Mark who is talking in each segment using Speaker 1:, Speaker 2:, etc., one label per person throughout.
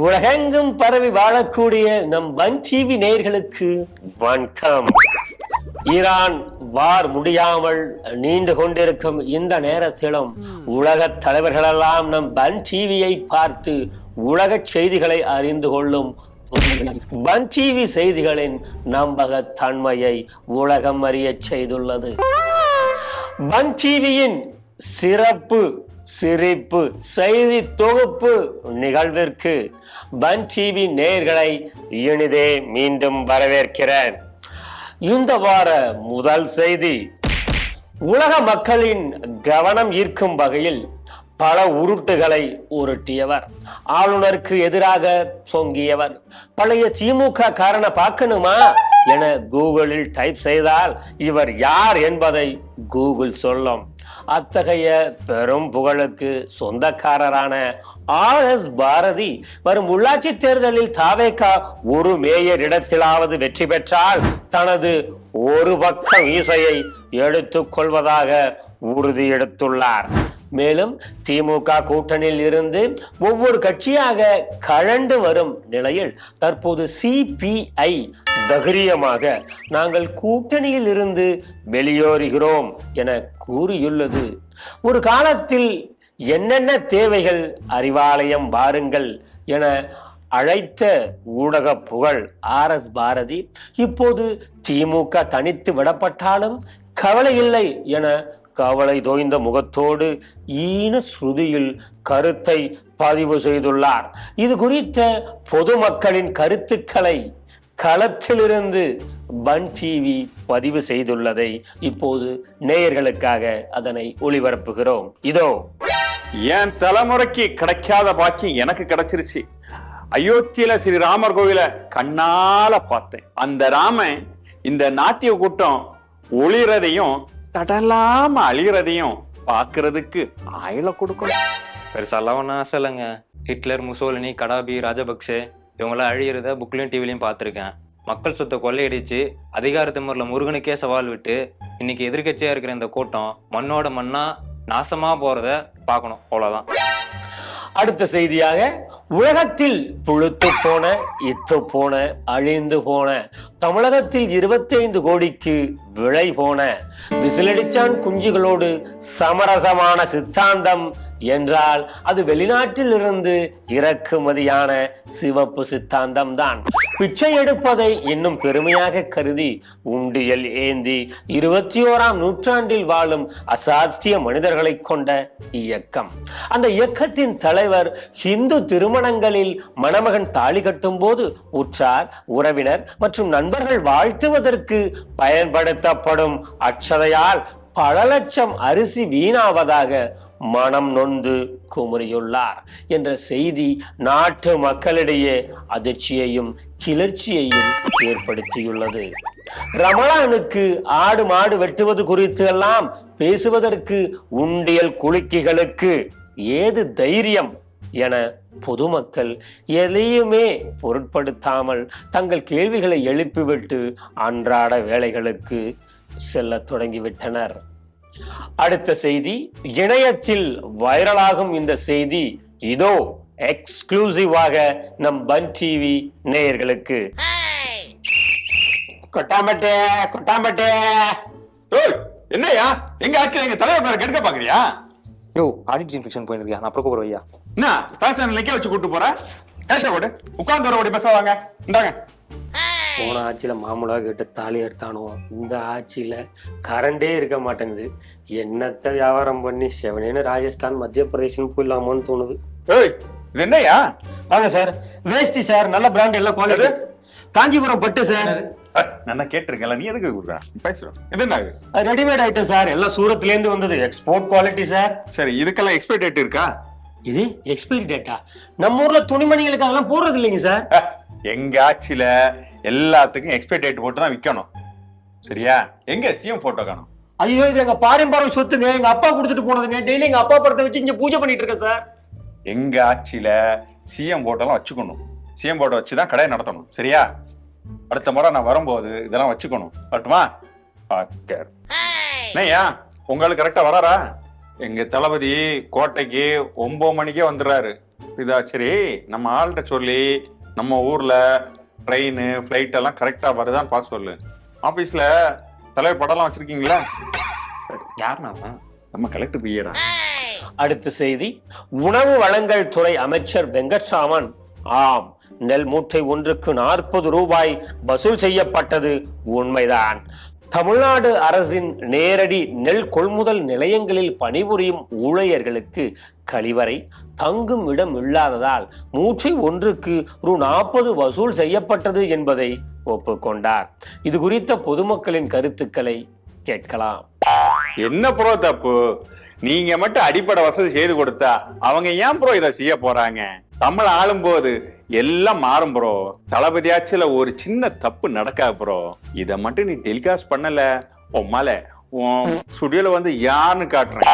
Speaker 1: உலகெங்கும் பரவி வாழக்கூடிய நம் வன் டிவி நேயர்களுக்கு வணக்கம். ஈரான் வார் முடியாமல் நீண்டு கொண்டிருக்கும் இந்த நேரத்திலும் உலக தலைவர்களெல்லாம் நம் வன் டிவியை பார்த்து உலக செய்திகளை அறிந்து கொள்ளும் வன் டிவி செய்திகளின் நம்பகத்தன்மையை உலகம் அறிய செய்துள்ளது. வன் டிவியின் சிறப்பு சிரிப்பு செய்தி தொகுப்பு நிகழ்விற்கு வன் டிவி நேயர்களை இனிதே மீண்டும் வரவேற்கிறேன். இந்த வார முதல் செய்தி, உலக மக்களின் கவனம் ஈர்க்கும் வகையில் பல உருட்டுகளை உருட்டியவர், ஆளுநருக்கு எதிராக பொங்கியவர், பழைய திமுக காரனை பார்க்கணுமா என கூகுளில் டைப் செய்தால் இவர் யார் என்பதை கூகுள் சொல்லும். அத்தகைய பெரும் புகழுக்கு சொந்தக்காரரான RS பாரதி வரும் உள்ளாட்சி தேர்தலில் தாவேகா ஒரு மேயர் இடத்திலாவது வெற்றி பெற்றால் தனது ஒரு பக்க மீசையை எடுத்துக் கொள்வதாக உறுதி எடுத்துள்ளார். மேலும் திமுக கூட்டணியில் இருந்து ஒவ்வொரு கட்சியாக கழண்டு வரும் நிலையில் தற்போது CPI தைரியமாக நாங்கள் கூட்டணியில் இருந்து வெளியேறுகிறோம் என கூறியுள்ளது. ஒரு காலத்தில் என்னென்ன தேவைகள் அறிவாலயம் வாருங்கள் என அழைத்த ஊடக புகழ் RS பாரதி இப்போது திமுக தனித்து விடப்பட்டாலும் கவலை இல்லை என கவலை தோய்ந்த முகத்தோடு ஈன ஸ்ருதியில் கருத்தை பதிவு செய்துள்ளார். இது குறித்த பொதுமக்களின் கருத்துக்களை களத்திலிருந்து வன் டிவி பதிவு செய்துள்ளதை இப்போது நேயர்களுக்காக அதனை ஒளிபரப்புகிறோம். இதோ.
Speaker 2: என் தலைமுறைக்கு கிடைக்காத பாக்கியம் எனக்கு கிடைச்சிருச்சு. அயோத்தியில ஸ்ரீராமர் கோவில கண்ணால பார்த்தேன். அந்த ராமன் இந்த நாட்டிய கூட்டம் ஒளிறதையும் தடலாம அழியறதையும் பாக்குறதுக்கு ஆயில கொடுக்கணும்.
Speaker 3: பெருசாலாம் ஒன்றும் ஆசை இல்லைங்க. ஹிட்லர், முசோலினி, கடாபி, ராஜபக்சே இவங்களாம் அழியிறத புக்லையும் டிவிலையும் பார்த்துருக்கேன். மக்கள் சொத்தை கொள்ளையடிச்சு அதிகார திமிரில் முருகனுக்கே சவால் விட்டு இன்னைக்கு எதிர்கட்சியா இருக்கிற இந்த கூட்டம் மண்ணோட மண்ணா நாசமா போறத பார்க்கணும். அவ்வளவுதான்.
Speaker 1: அடுத்த செய்தியாக, உலகத்தில் புழுத்து போன இத்து போன அழிந்து போன தமிழகத்தில் 25 கோடிக்கு விலை போன விசிலடிச்சான் குஞ்சுகளோடு சமரசமான சித்தாந்தம் என்றால் அது வெளிநாட்டில் இருந்து இறக்குமதியான சிவப்பு சித்தாந்தம் தான். பிச்சை எடுப்பதை இன்னும் பெருமையாக கருதி உண்டியல் ஏந்தி 21ஆம் நூற்றாண்டில் வாழும் அசாத்திய மனிதர்களை கொண்ட இயக்கம். அந்த இயக்கத்தின் தலைவர் இந்து திருமணங்களில் மணமகன் தாலி கட்டும் போது உற்றார், உறவினர் மற்றும் நண்பர்கள் வாழ்த்துவதற்கு பயன்படுத்தப்படும் அட்சதையால் பல லட்சம் அரிசி வீணாவதாக மனம் நொந்து குமுறியுள்ளார் என்ற செய்தி நாட்டு மக்களிடையே அதிர்ச்சியையும் கிளர்ச்சியையும் ஏற்படுத்தியுள்ளது. ரமலானுக்கு ஆடு மாடு வெட்டுவது குறித்து எல்லாம் பேசுவதற்கு உண்டியல் குலுக்கிகளுக்கு ஏது தைரியம் என பொதுமக்கள் எதையுமே பொருட்படுத்தாமல் தங்கள் கேள்விகளை எழுப்பிவிட்டு அன்றாட வேலைகளுக்கு செல்ல தொடங்கிவிட்டனர். அடுத்த செய்தி, இணையத்தில் வைரலாகும் இந்த செய்தி இதோ எக்ஸ்க்ளூசிவாக நம் வன் டிவி நேயர்களுக்கு. கொட்டாம்பட்டே கொட்டாம்பட்டே.
Speaker 2: என்னையா எங்க ஆட்சியில எங்க தலைவர் மேல கெடுக்க பாக்குறியா?
Speaker 4: யோ, ஆடிட் இன்ஃபெக்ஷன் போயிருக்கியா? நான் அப்புறம் கூப்பிடுறேன் ஐயா.
Speaker 2: என்ன பேசன் லிக்க வச்சு கூட்டு போற? கேஷ போடு, உட்கார்ந்து வர ஓடி பேசுவாங்க. இந்தாங்க.
Speaker 1: போன ஆட்சியில மாமூலா கேட்டு தாலி எடுத்தானுவோம். இந்த ஆட்சியில கரண்டே இருக்க மாட்டேங்குது. என்னத்த வியாபாரம் பண்ணி செவனேன்னு ராஜஸ்தான் மத்திய பிரதேசம் போயிடலாமோன்னு தோணுது.
Speaker 2: ஏய், இது என்னையா?
Speaker 1: வாங்க சார். வேஷ்டி சார், நல்ல பிராண்ட், எல்லாம் குவாலிட்டி. காஞ்சிபுரம் பட்டு சார்.
Speaker 2: நான் கேட்டிருக்கேன், நீ எதுக்கு கூப்பிடுற? பேசுறோம். இது என்ன?
Speaker 1: ரெடிமேட் ஐட்டம் சார், எல்லாம் சூரத்ல இருந்து வந்தது, எக்ஸ்போர்ட் குவாலிட்டி சார்.
Speaker 2: சரி, இதுக்கெல்லாம் எக்ஸ்பைரி டேட் இருக்கா?
Speaker 1: இது எக்ஸ்பைரி டேட்டா? நம்ம ஊர்ல துணிமணிகளுக்கு அதெல்லாம் போடுறது இல்லைங்க சார்.
Speaker 2: எங்க ஆட்சியில எல்லாத்துக்கும் எக்ஸ்பைரி டேட் போட்டு தான் விற்கணும். சரியா? எங்க சிஎம் போட்டோ காணும்?
Speaker 1: ஐயோ, இது எங்க பாரம்பரியம் சொத்துங்க. எங்க அப்பா கொடுத்துட்டு போனதுங்க. டெய்லி எங்க அப்பா படத்தை வச்சு இங்க பூஜை பண்ணிட்டு இருக்கேன் சார்.
Speaker 2: எங்க ஆட்சியில சிஎம் போட்டோலாம் வச்சுக்கணும். சிஎம் போட்டோ வச்சுதான் கடையை நடத்தணும். சரியா? அடுத்த முறை நான் வரும்போது இதெல்லாம் வச்சுக்கணும். வரட்டுமா? உங்களுக்கு கரெக்டா வராரா? எங்க தளபதி கோட்டைக்கு 9 மணிக்கே வந்துடுறாரு. இதா சரி, நம்ம ஆள்கிட்ட சொல்லி நம்ம ஊர்ல ட்ரெயின் ஃபிளைட் எல்லாம் கரெக்டா வருதான்னு பார்த்து சொல்லு. ஆபீஸ்ல தலைவர் படம்லாம் வச்சிருக்கீங்களா?
Speaker 3: யாருண்ணா அவன்?
Speaker 2: நம்ம கலெக்டர் பிஏடா.
Speaker 1: அடுத்த செய்தி, உணவு வழங்கல் துறை அமைச்சர் வெங்கட்ராமன், ஆம், நெல் மூட்டை ஒன்றுக்கு 40 ரூபாய் வசூல் செய்யப்பட்டது உண்மைதான். தமிழ்நாடு அரசின் நேரடி நெல் கொள்முதல் நிலையங்களில் பணிபுரியும் ஊழியர்களுக்கு கழிவறை தங்கும் இடம் இல்லாததால் மூட்டை ஒன்றுக்கு ரூ. 40 வசூல் செய்யப்பட்டது என்பதை ஒப்புக்கொண்டார். இது குறித்த பொதுமக்களின் கருத்துக்களை கேட்கலாம்.
Speaker 2: என்ன ப்ரோ தப்பு? நீங்க மட்டும் அடிப்படை வசதி செய்து கொடுத்தா அவங்க ஏன் ப்ரோ இதை செய்ய போறாங்க? தமிழ் ஆளும் போது எல்லாம் மாறும் ப்ரோ. தளபதியாச்சுல ஒரு சின்ன தப்பு நடக்காது ப்ரோ. இத மட்டும் நீ டெலிகாஸ்ட் பண்ணல, உன் ஸ்டுடியோல வந்து யாருன்னு காட்டுறேன்.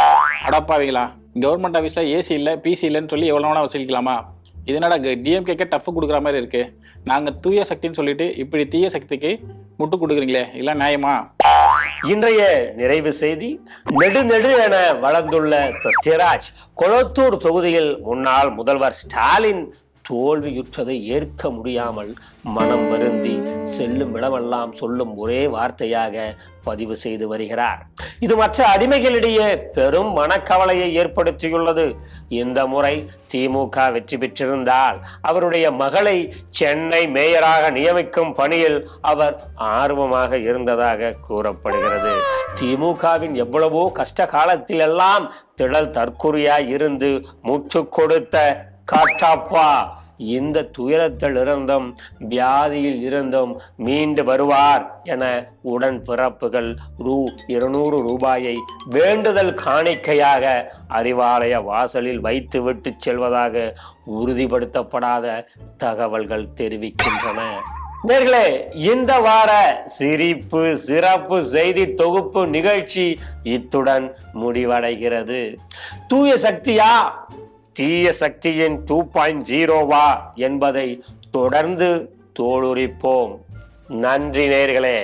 Speaker 5: அடப்பாவீங்களா, கவர்மெண்ட் ஆஃபீஸில் ஏசி இல்லை பிசி இல்லைன்னு சொல்லி எவ்வளோ வேணா வசூலிக்கலாமா? இதனடா டிஎம்கேக்கே டஃப் கொடுக்குற மாதிரி இருக்கு. நாங்கள் தூய சக்தின்னு சொல்லிட்டு இப்படி தீய சக்திக்கு முட்டு கொடுக்குறீங்களே, இல்லை நியாயமா?
Speaker 1: இன்றைய நிறைவு செய்தி, நெடு என வளர்ந்துள்ள சத்யராஜ் கொளத்தூர் தொகுதியில் முன்னாள் முதல்வர் ஸ்டாலின் தோல்வியுற்றதை ஏற்க முடியாமல் மனம் வருந்தி செல்லும் இடமெல்லாம் சொல்லும் ஒரே வார்த்தையாக பதிவு செய்து வருகிறார். இது மற்ற அடிமைகளிடையே பெரும் மனக்கவலையை ஏற்படுத்தியுள்ளது. இந்த முறை திமுக வெற்றி பெற்றிருந்தால் அவருடைய மகளை சென்னை மேயராக நியமிக்கும் பணியில் அவர் ஆர்வமாக இருந்ததாக கூறப்படுகிறது. திமுகவின் எவ்வளவோ கஷ்ட காலத்தில் எல்லாம் திடல் தற்குறியாய் இருந்து முற்று கொடுத்த காட்டாப்பா இந்த துயரத்தில் இருந்தும் வியாதியில் இருந்தும் மீண்டு வருவார் என உடன் பிறப்புகள் ரூ. 200 வேண்டுதல் காணிக்கையாக அறிவாலய வாசலில் வைத்துவிட்டு செல்வதாக உறுதிப்படுத்தப்படாத தகவல்கள் தெரிவிக்கின்றன. நேர்களே, இந்த வார சிரிப்பு சிறப்பு செய்தி தொகுப்பு நிகழ்ச்சி இத்துடன் முடிவடைகிறது. தூய சக்தியா தீய சக்தியின் 2.0வா என்பதை தொடர்ந்து தோலுரிப்போம். நன்றி நேயர்களே.